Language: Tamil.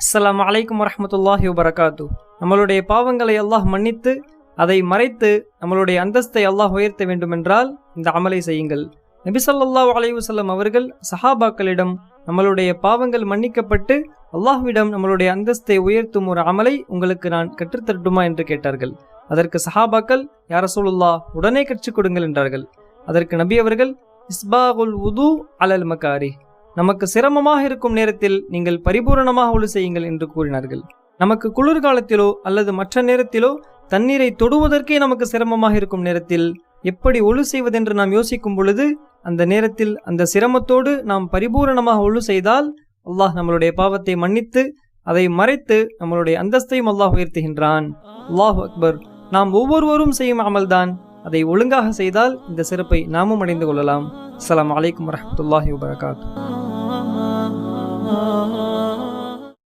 அஸ்ஸலாமு அலைக்கும் வரஹ்மத்துல்லாஹி வபரகாத்து. நம்மளுடைய பாவங்களை அல்லாஹ் மன்னித்து அதை மறைத்து நம்மளுடைய அந்தஸ்தை அல்லாஹ் உயர்த்த வேண்டுமென்றால் இந்த அமலை செய்யுங்கள். நபி ஸல்லல்லாஹு அலைஹி வஸல்லம் அவர்கள் சஹாபாக்களிடம் நம்மளுடைய பாவங்கள் மன்னிக்கப்பட்டு அல்லாஹ்விடம் நம்மளுடைய அந்தஸ்தை உயர்த்தும் ஒரு அமலை உங்களுக்கு நான் கற்றுத்தரட்டுமா என்று கேட்டார்கள். அதற்கு சஹாபாக்கள், யா ரசூலுல்லாஹ், உடனே கற்றுக் கொடுங்கள் என்றார்கள். அதற்கு நபி அவர்கள், இஸ்பாகுல் வுது அலல் மகாரி, நமக்கு சிரமமாக இருக்கும் நேரத்தில் நீங்கள் பரிபூரணமாக ஒழு செய்யுங்கள் என்று கூறினார்கள். நமக்கு குளிர்காலத்திலோ அல்லது மற்ற நேரத்திலோ தண்ணீரை தொடுவதற்கே நமக்கு சிரமமாக இருக்கும் நேரத்தில் எப்படி ஒழு செய்வதென்று நாம் யோசிக்கும் பொழுது அந்த நேரத்தில் அந்த சிரமத்தோடு நாம் பரிபூரணமாக ஒழு செய்தால் அல்லாஹ் நம்மளுடைய பாவத்தை மன்னித்து அதை மறைத்து நம்மளுடைய அந்தஸ்தையும் அல்லாஹ் உயர்த்துகின்றான். அல்லாஹு அக்பர். நாம் ஒவ்வொருவரும் செய்யும் அமல்தான். அதை ஒழுங்காக செய்தால் இந்த சிறப்பை நாமும் அடைந்து கொள்ளலாம். அஸ்ஸலாமு அலைக்கும் வரஹ்மத்துல்லாஹி வபரகாத்துஹு.